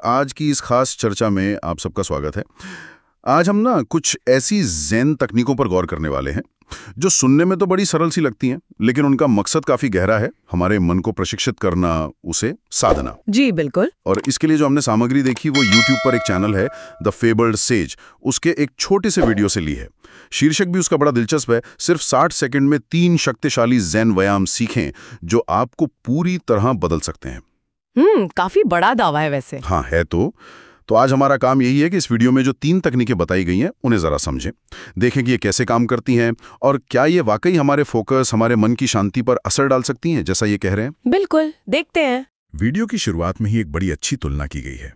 आज की इस खास चर्चा में आप सबका स्वागत है। आज हम ना कुछ ऐसी ज़ेन तकनीकों पर गौर करने वाले हैं जो सुनने में तो बड़ी सरल सी लगती हैं, लेकिन उनका मकसद काफी गहरा है, हमारे मन को प्रशिक्षित करना, उसे साधना। जी बिल्कुल। और इसके लिए जो हमने सामग्री देखी वो YouTube पर एक चैनल है द फेबल्ड सेज, उसके एक छोटे से वीडियो से ली है। शीर्षक भी उसका बड़ा दिलचस्प है, सिर्फ 60 सेकंड में 3 शक्तिशाली ज़ेन व्यायाम सीखें जो आपको पूरी तरह बदल सकते हैं। काफी बड़ा दावा है वैसे। हाँ है तो आज हमारा काम यही है कि इस वीडियो में जो 3 तकनीकें बताई गई हैं उन्हें जरा समझें, देखें कि ये कैसे काम करती हैं और क्या ये वाकई हमारे फोकस, हमारे मन की शांति पर असर डाल सकती हैं जैसा ये कह रहे हैं। बिल्कुल, देखते हैं। वीडियो की शुरुआत में ही एक बड़ी अच्छी तुलना की गई है।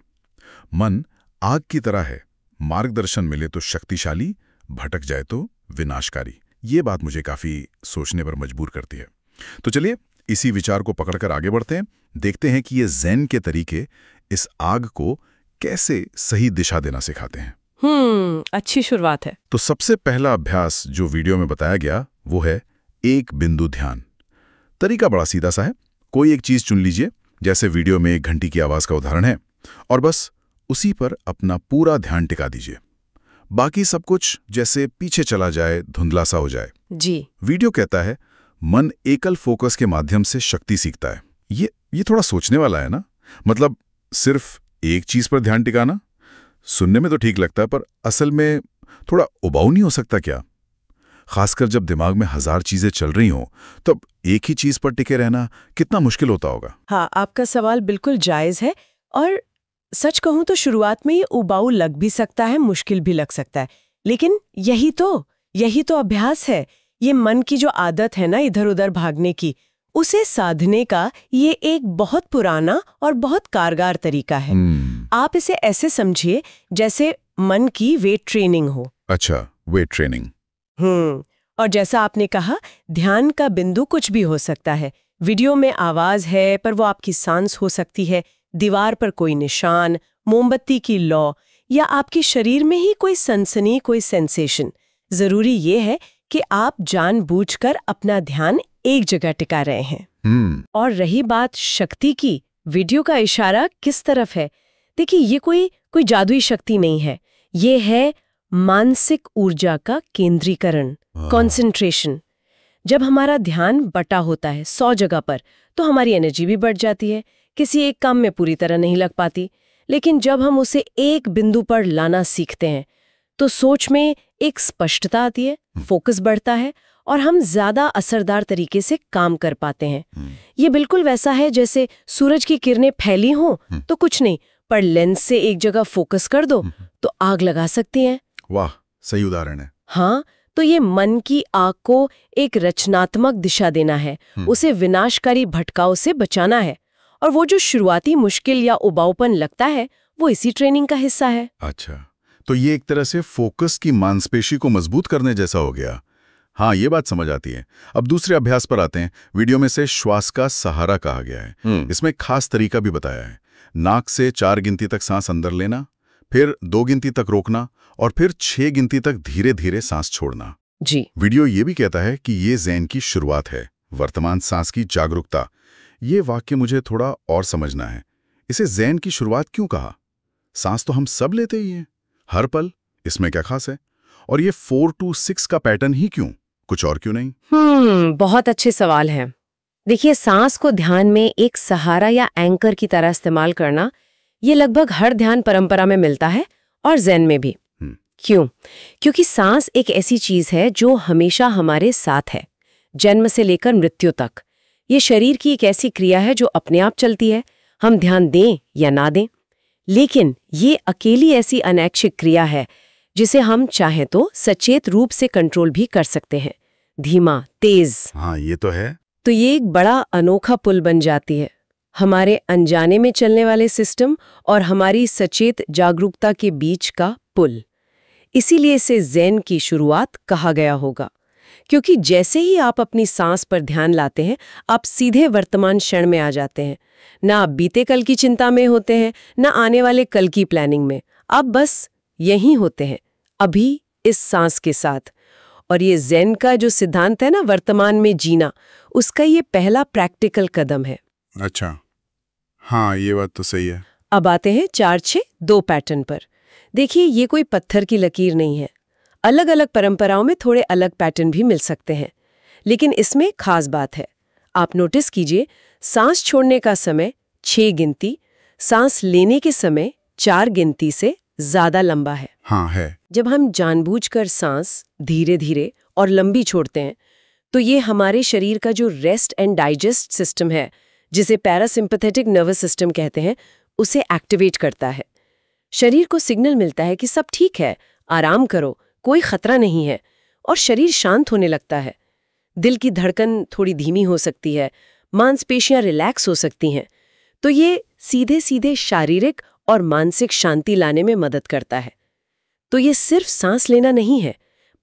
मन आग की तरह है, मार्गदर्शन मिले तो शक्तिशाली, भटक जाए तो विनाशकारी। ये बात मुझे काफी सोचने पर मजबूर करती है। तो चलिए इसी विचार को पकड़कर आगे बढ़ते हैं, देखते हैं कि ये ज़ेन के तरीके इस आग को कैसे सही दिशा देना सिखाते हैं। अच्छी शुरुआत है। तो सबसे पहला अभ्यास जो वीडियो में बताया गया वो है एक बिंदु ध्यान। तरीका बड़ा सीधा सा है, कोई एक चीज चुन लीजिए, जैसे वीडियो में एक घंटी की आवाज का उदाहरण है, और बस उसी पर अपना पूरा ध्यान टिका दीजिए। बाकी सब कुछ जैसे पीछे चला जाए, धुंधला सा हो जाए। जी। वीडियो कहता है मन एकल फोकस के माध्यम से शक्ति सीखता है। ये थोड़ा सोचने वाला है ना, मतलब सिर्फ एक चीज पर ध्यान टिकाना सुनने में तो ठीक लगता है, पर असल में थोड़ा उबाऊ नहीं हो सकता क्या? खासकर जब दिमाग में 1000 चीजें चल रही हों, तब एक ही चीज पर टिके रहना कितना मुश्किल होता होगा। हाँ, आपका सवाल बिल्कुल जायज है, और सच कहूं तो शुरुआत में ये उबाऊ लग भी सकता है, मुश्किल भी लग सकता है, लेकिन यही तो अभ्यास है। ये मन की जो आदत है ना इधर उधर भागने की, उसे साधने का ये एक बहुत पुराना और बहुत कारगर तरीका है। आप इसे ऐसे समझिए जैसे मन की वेट ट्रेनिंग हो। अच्छा, वेट ट्रेनिंग। और जैसा आपने कहा, ध्यान का बिंदु कुछ भी हो सकता है। वीडियो में आवाज है, पर वो आपकी सांस हो सकती है, दीवार पर कोई निशान, मोमबत्ती की लौ, या आपके शरीर में ही कोई सनसनी, कोई सेंसेशन। जरूरी ये है कि आप जानबूझकर अपना ध्यान एक जगह टिका रहे हैं। और रही बात शक्ति की, वीडियो का इशारा किस तरफ है? देखिए, ये कोई जादुई शक्ति नहीं है, ये है मानसिक ऊर्जा का केंद्रीकरण, कंसंट्रेशन। जब हमारा ध्यान बटा होता है 100 जगह पर, तो हमारी एनर्जी भी बढ़ जाती है, किसी एक काम में पूरी तरह नहीं लग पाती। लेकिन जब हम उसे एक बिंदु पर लाना सीखते हैं, तो सोच में एक स्पष्टता आती है, फोकस बढ़ता है, और हम ज्यादा असरदार तरीके से काम कर पाते हैं। ये बिल्कुल वैसा है जैसे सूरज की किरणें फैली हों तो कुछ नहीं, पर लेंस से एक जगह फोकस कर दो तो आग लगा सकती हैं। वाह, सही उदाहरण है। हाँ, तो ये मन की आग को एक रचनात्मक दिशा देना है, उसे विनाशकारी भटकाव से बचाना है। और वो जो शुरुआती मुश्किल या उबाऊपन लगता है, वो इसी ट्रेनिंग का हिस्सा है। अच्छा, तो ये एक तरह से फोकस की मांसपेशी को मजबूत करने जैसा हो गया। हाँ, ये बात समझ आती है। अब दूसरे अभ्यास पर आते हैं। वीडियो में से श्वास का सहारा कहा गया है। इसमें खास तरीका भी बताया है। नाक से 4 गिनती तक सांस अंदर लेना, फिर 2 गिनती तक रोकना, और फिर 6 गिनती तक धीरे धीरे सांस छोड़ना। जी। वीडियो ये भी कहता है कि ये ज़ेन की शुरुआत है, वर्तमान सांस की जागरूकता। ये वाक्य मुझे थोड़ा और समझना है। इसे ज़ेन की शुरुआत क्यों कहा? सांस तो हम सब लेते ही हैं, हर पल। इसमें क्या खास है? और ये 4 to 6 का पैटर्न ही क्यों, कुछ और क्यों नहीं? बहुत अच्छे सवाल हैं। देखिए, सांस को ध्यान में एक सहारा या एंकर की तरह इस्तेमाल करना, ये लगभग हर ध्यान परंपरा में मिलता है, और ज़ेन में भी। क्यों? क्योंकि सांस एक ऐसी चीज है जो हमेशा हमारे साथ है, जन्म से लेकर मृत्यु तक। ये शरीर की एक ऐसी क्रिया है जो अपने आप चलती है, हम ध्यान दें या ना दें। लेकिन ये अकेली ऐसी अनैच्छिक क्रिया है जिसे हम चाहें तो सचेत रूप से कंट्रोल भी कर सकते हैं, धीमा, तेज। हाँ, ये तो है। तो ये एक बड़ा अनोखा पुल बन जाती है, हमारे अनजाने में चलने वाले सिस्टम और हमारी सचेत जागरूकता के बीच का पुल। इसीलिए इसे ज़ेन की शुरुआत कहा गया होगा, क्योंकि जैसे ही आप अपनी सांस पर ध्यान लाते हैं, आप सीधे वर्तमान क्षण में आ जाते हैं। ना आप बीते कल की चिंता में होते हैं, ना आने वाले कल की प्लानिंग में। आप बस यहीं होते हैं, अभी इस सांस के साथ। और ये ज़ेन का जो सिद्धांत है ना, वर्तमान में जीना, उसका ये पहला प्रैक्टिकल कदम है। अच्छा, हाँ, ये बात तो सही है। अब आते हैं 4-6-2 पैटर्न पर। देखिए, ये कोई पत्थर की लकीर नहीं है। अलग अलग परंपराओं में थोड़े अलग पैटर्न भी मिल सकते हैं, लेकिन इसमें खास बात है। आप नोटिस कीजिए, सांस छोड़ने का समय 6 गिनती, सांस लेने के समय 4 गिनती से ज्यादा लंबा है। हाँ है। जब हम जानबूझकर सांस धीरे धीरे और लंबी छोड़ते हैं, तो ये हमारे शरीर का जो रेस्ट एंड डाइजेस्ट सिस्टम है, जिसे पैरासिम्पैथेटिक नर्वस सिस्टम कहते हैं, उसे एक्टिवेट करता है। शरीर को सिग्नल मिलता है कि सब ठीक है, आराम करो, कोई खतरा नहीं है, और शरीर शांत होने लगता है। दिल की धड़कन थोड़ी धीमी हो सकती है, मांसपेशियां रिलैक्स हो सकती हैं। तो ये सीधे सीधे शारीरिक और मानसिक शांति लाने में मदद करता है। तो ये सिर्फ सांस लेना नहीं है,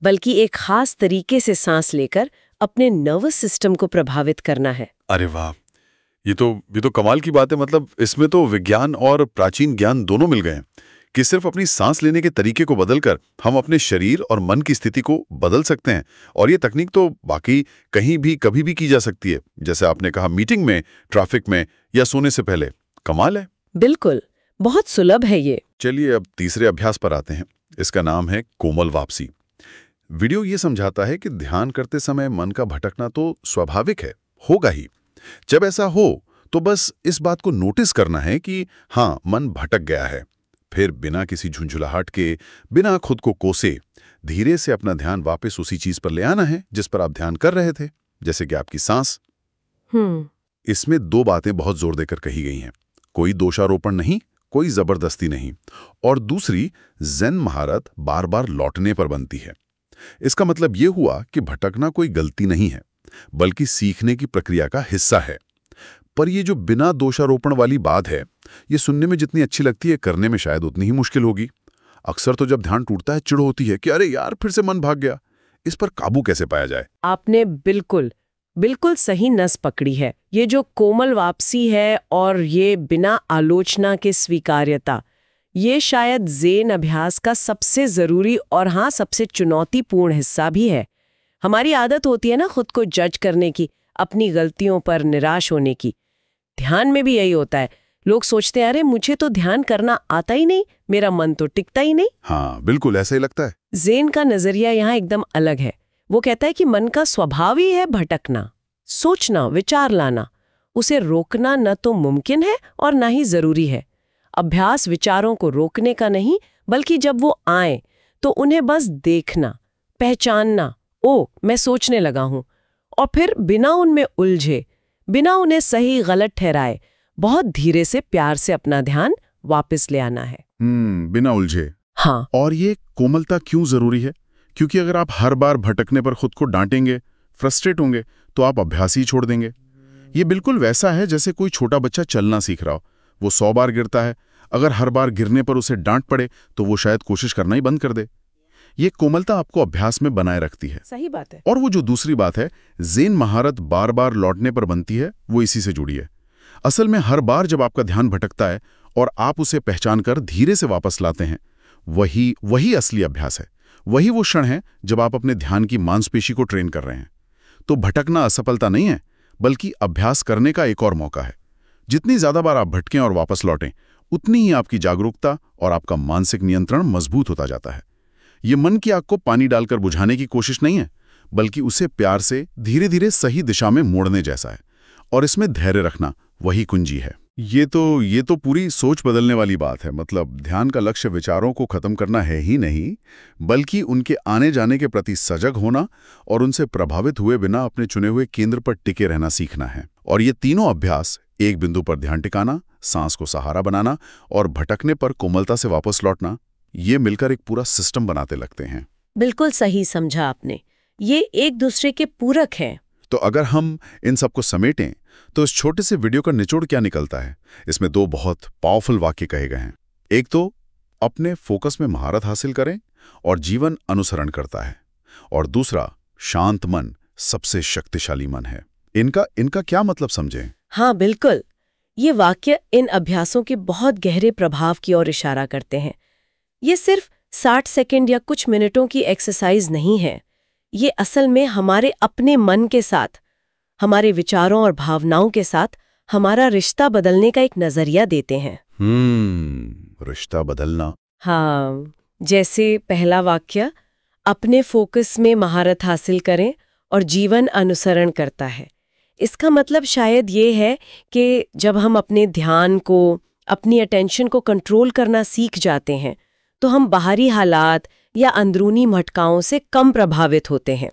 बल्कि एक खास तरीके से सांस लेकर अपने नर्वस सिस्टम को प्रभावित करना है। अरे वाह, ये तो कमाल की बात है। मतलब इसमें तो विज्ञान और प्राचीन ज्ञान दोनों मिल गए हैं कि सिर्फ अपनी सांस लेने के तरीके को बदलकर हम अपने शरीर और मन की स्थिति को बदल सकते हैं। और ये तकनीक तो बाकी कहीं भी कभी भी की जा सकती है, जैसे आपने कहा मीटिंग में, ट्रैफिक में या सोने से पहले। कमाल है। बिल्कुल, बहुत सुलभ है ये। चलिए अब तीसरे अभ्यास पर आते हैं। इसका नाम है कोमल वापसी। वीडियो ये समझाता है कि ध्यान करते समय मन का भटकना तो स्वाभाविक है, होगा ही। जब ऐसा हो तो बस इस बात को नोटिस करना है कि हाँ, मन भटक गया है। फिर बिना किसी झुंझुलाहट के, बिना खुद को कोसे, धीरे से अपना ध्यान वापस उसी चीज पर ले आना है जिस पर आप ध्यान कर रहे थे, जैसे कि आपकी सांस। इसमें 2 बातें बहुत जोर देकर कही गई हैं। कोई दोषारोपण नहीं, कोई जबरदस्ती नहीं, और दूसरी, ज़ेन महारत बार बार लौटने पर बनती है। इसका मतलब यह हुआ कि भटकना कोई गलती नहीं है, बल्कि सीखने की प्रक्रिया का हिस्सा है। पर ये जो बिना दोषारोपण वाली बात है, ये सुनने में जितनी अच्छी लगती है, करने में शायद उतनी ही मुश्किल होगी। अक्सर तो जब ध्यान टूटता है, चिढ़ होती है कि अरे यार, फिर से मन भाग गया। इस पर काबू कैसे पाया जाए? आपने बिल्कुल सही नस पकड़ी है। ये जो कोमल वापसी है और ये बिना आलोचना के स्वीकार्यता, ये शायद ज़ेन अभ्यास का सबसे ज़रूरी और हाँ, सबसे चुनौतीपूर्ण हिस्सा भी है। हमारी आदत होती है ना खुद को जज करने की, अपनी गलतियों पर निराश होने की। ध्यान में भी यही होता है। लोग सोचते हैं, अरे मुझे तो ध्यान करना आता ही नहीं, मेरा मन तो टिकता ही नहीं। हाँ, बिल्कुल ऐसा ही लगता है। ज़ेन का नजरिया यहाँ एकदम अलग है। वो कहता है कि मन का स्वभाव ही है भटकना, सोचना, विचार लाना। उसे रोकना न तो मुमकिन है और न ही जरूरी है। अभ्यास विचारों को रोकने का नहीं, बल्कि जब वो आए तो उन्हें बस देखना, पहचानना, ओ मैं सोचने लगा हूं, और फिर बिना उनमें उलझे, बिना उन्हें सही गलत ठहराए, बहुत धीरे से प्यार से अपना ध्यान वापस ले आना है। बिना उलझे। हाँ। और ये कोमलता क्यों जरूरी है? क्योंकि अगर आप हर बार भटकने पर खुद को डांटेंगे, फ्रस्ट्रेट होंगे, तो आप अभ्यास ही छोड़ देंगे। ये बिल्कुल वैसा है जैसे कोई छोटा बच्चा चलना सीख रहा हो। वो 100 बार गिरता है, अगर हर बार गिरने पर उसे डांट पड़े तो वो शायद कोशिश करना ही बंद कर दे। ये कोमलता आपको अभ्यास में बनाए रखती है। सही बात है। और वो जो दूसरी बात है, ज़ेन महारत बार बार लौटने पर बनती है, वो इसी से जुड़ी है। असल में हर बार जब आपका ध्यान भटकता है और आप उसे पहचान कर धीरे से वापस लाते हैं, वही असली अभ्यास है। वही वो क्षण है जब आप अपने ध्यान की मांसपेशी को ट्रेन कर रहे हैं। तो भटकना असफलता नहीं है, बल्कि अभ्यास करने का एक और मौका है। जितनी ज्यादा बार आप भटकें और वापस लौटें, उतनी ही आपकी जागरूकता और आपका मानसिक नियंत्रण मजबूत होता जाता है। ये मन की आग को पानी डालकर बुझाने की कोशिश नहीं है, बल्कि उसे प्यार से धीरे धीरे सही दिशा में मोड़ने जैसा है। और इसमें धैर्य रखना वही कुंजी है। ये तो पूरी सोच बदलने वाली बात है। मतलब ध्यान का लक्ष्य विचारों को खत्म करना है ही नहीं, बल्कि उनके आने जाने के प्रति सजग होना और उनसे प्रभावित हुए बिना अपने चुने हुए केंद्र पर टिके रहना सीखना है। और ये तीनों अभ्यास, एक बिंदु पर ध्यान टिकाना, सांस को सहारा बनाना और भटकने पर कोमलता से वापस लौटना, ये मिलकर एक पूरा सिस्टम बनाते लगते हैं। बिल्कुल सही समझा आपने। ये एक दूसरे के पूरक हैं। तो अगर हम इन सबको समेटें तो इस छोटे से वीडियो का निचोड़ क्या निकलता है? इसमें 2 बहुत पावरफुल वाक्य कहे गए हैं। एक तो अपने फोकस में महारत हासिल करें और जीवन अनुसरण करता है, और दूसरा शांत मन सबसे शक्तिशाली मन है। इनका क्या मतलब समझें? हाँ बिल्कुल, ये वाक्य इन अभ्यासों के बहुत गहरे प्रभाव की ओर इशारा करते हैं। ये सिर्फ 60 सेकंड या कुछ मिनटों की एक्सरसाइज नहीं है। ये असल में हमारे अपने मन के साथ, हमारे विचारों और भावनाओं के साथ हमारा रिश्ता बदलने का एक नजरिया देते हैं। रिश्ता बदलना। हाँ, जैसे पहला वाक्य, अपने फोकस में महारत हासिल करें और जीवन अनुसरण करता है। इसका मतलब शायद ये है कि जब हम अपने ध्यान को, अपनी अटेंशन को कंट्रोल करना सीख जाते हैं तो हम बाहरी हालात या अंदरूनी भटकाओं से कम प्रभावित होते हैं।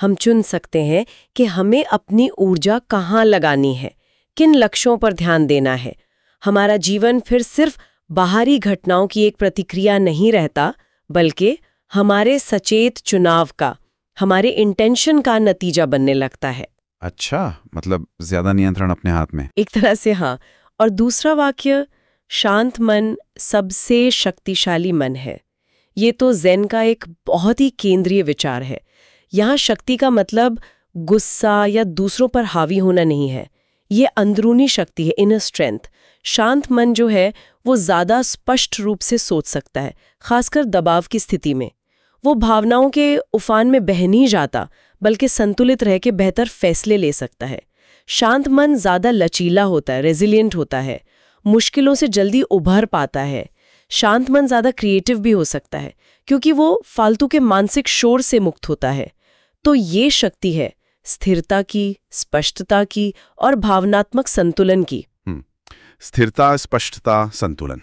हम चुन सकते हैं कि हमें अपनी ऊर्जा कहाँ लगानी है, किन लक्ष्यों पर ध्यान देना है। हमारा जीवन फिर सिर्फ बाहरी घटनाओं की एक प्रतिक्रिया नहीं रहता, बल्कि हमारे सचेत चुनाव का, हमारे इंटेंशन का नतीजा बनने लगता है। अच्छा, मतलब ज्यादा नियंत्रण अपने हाथ में। एक तरह से हाँ। और दूसरा वाक्य, शांत मन सबसे शक्तिशाली मन है। ये तो ज़ेन का एक बहुत ही केंद्रीय विचार है। यहाँ शक्ति का मतलब गुस्सा या दूसरों पर हावी होना नहीं है। ये अंदरूनी शक्ति है, इनर स्ट्रेंथ। शांत मन जो है वो ज़्यादा स्पष्ट रूप से सोच सकता है, खासकर दबाव की स्थिति में। वो भावनाओं के उफान में बह नहीं जाता, बल्कि संतुलित रह के बेहतर फैसले ले सकता है। शांत मन ज़्यादा लचीला होता है, रेजिलिएंट होता है, मुश्किलों से जल्दी उभर पाता है। शांत मन ज़्यादा क्रिएटिव भी हो सकता है, क्योंकि वो फालतू के मानसिक शोर से मुक्त होता है। तो ये शक्ति है स्थिरता की, स्पष्टता की और भावनात्मक संतुलन की। स्थिरता, स्पष्टता, संतुलन,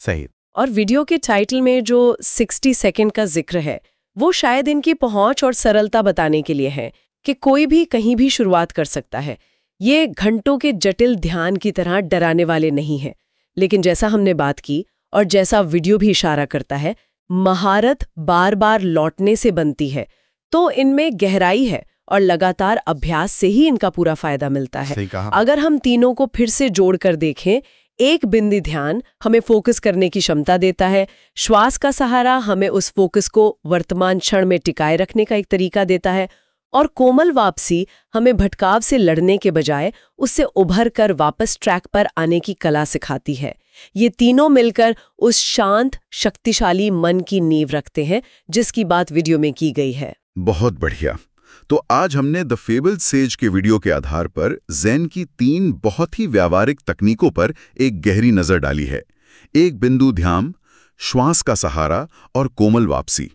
सही। और वीडियो के टाइटल में जो 60 सेकंड का जिक्र है, वो शायद इनकी पहुंच और सरलता बताने के लिए है कि कोई भी कहीं भी शुरुआत कर सकता है। ये घंटों के जटिल ध्यान की तरह डराने वाले नहीं हैं, लेकिन जैसा हमने बात की और जैसा वीडियो भी इशारा करता है, महारत बार बार लौटने से बनती है। तो इनमें गहराई है और लगातार अभ्यास से ही इनका पूरा फायदा मिलता है। सही कहा। अगर हम तीनों को फिर से जोड़कर देखें, एक बिंदी ध्यान हमें फोकस करने की क्षमता देता है, श्वास का सहारा हमें उस फोकस को वर्तमान क्षण में टिकाए रखने का एक तरीका देता है, और कोमल वापसी हमें भटकाव से लड़ने के बजाय उससे उभर कर वापस ट्रैक पर आने की कला सिखाती है। ये तीनों मिलकर उस शांत, शक्तिशाली मन की नींव रखते हैं जिसकी बात वीडियो में की गई है। बहुत बढ़िया। तो आज हमने द फेबल्ड सेज के वीडियो के आधार पर ज़ेन की 3 बहुत ही व्यावहारिक तकनीकों पर एक गहरी नजर डाली है। एक बिंदु ध्यान, श्वास का सहारा और कोमल वापसी।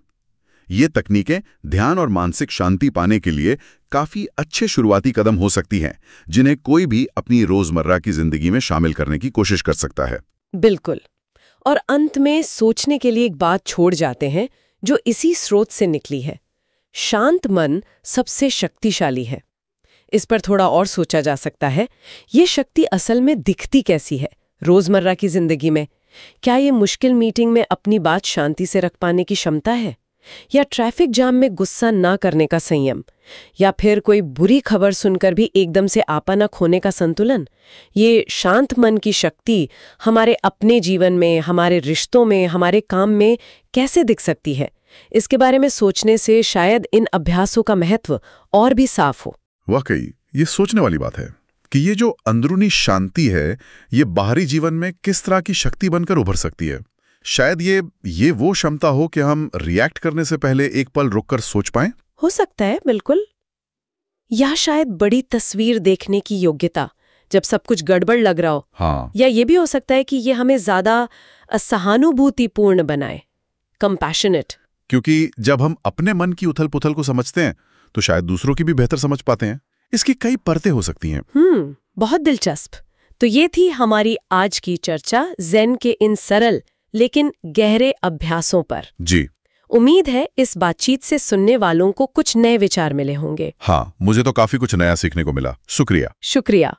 ये तकनीकें ध्यान और मानसिक शांति पाने के लिए काफी अच्छे शुरुआती कदम हो सकती हैं, जिन्हें कोई भी अपनी रोजमर्रा की जिंदगी में शामिल करने की कोशिश कर सकता है। बिल्कुल। और अंत में सोचने के लिए एक बात छोड़ जाते हैं जो इसी स्रोत से निकली है। शांत मन सबसे शक्तिशाली है। इस पर थोड़ा और सोचा जा सकता है। ये शक्ति असल में दिखती कैसी है रोजमर्रा की जिंदगी में? क्या ये मुश्किल मीटिंग में अपनी बात शांति से रख पाने की क्षमता है, या ट्रैफिक जाम में गुस्सा ना करने का संयम, या फिर कोई बुरी खबर सुनकर भी एकदम से आपा न खोने का संतुलन? ये शांत मन की शक्ति हमारे अपने जीवन में, हमारे रिश्तों में, हमारे काम में कैसे दिख सकती है? इसके बारे में सोचने से शायद इन अभ्यासों का महत्व और भी साफ हो। वाकई ये सोचने वाली बात है कि ये जो अंदरूनी शांति है, ये बाहरी जीवन में किस तरह की शक्ति बनकर उभर सकती है। शायद ये वो क्षमता हो कि हम रिएक्ट करने से पहले एक पल रुककर सोच पाएं। हो सकता है, बिल्कुल। या शायद बड़ी तस्वीर देखने की योग्यता, जब सब कुछ गड़बड़ लग रहा हो। हाँ। या ये भी हो सकता है कि ये हमें ज्यादा सहानुभूतिपूर्ण बनाए, कंपैशनेट। क्योंकि जब हम अपने मन की उथल-पुथल को समझते हैं तो शायद दूसरों की भी बेहतर समझ पाते हैं। इसकी कई परतें हो सकती हैं। बहुत दिलचस्प। तो ये थी हमारी आज की चर्चा ज़ेन के इन सरल लेकिन गहरे अभ्यासों पर। जी। उम्मीद है इस बातचीत से सुनने वालों को कुछ नए विचार मिले होंगे। हाँ, मुझे तो काफी कुछ नया सीखने को मिला। शुक्रिया। शुक्रिया।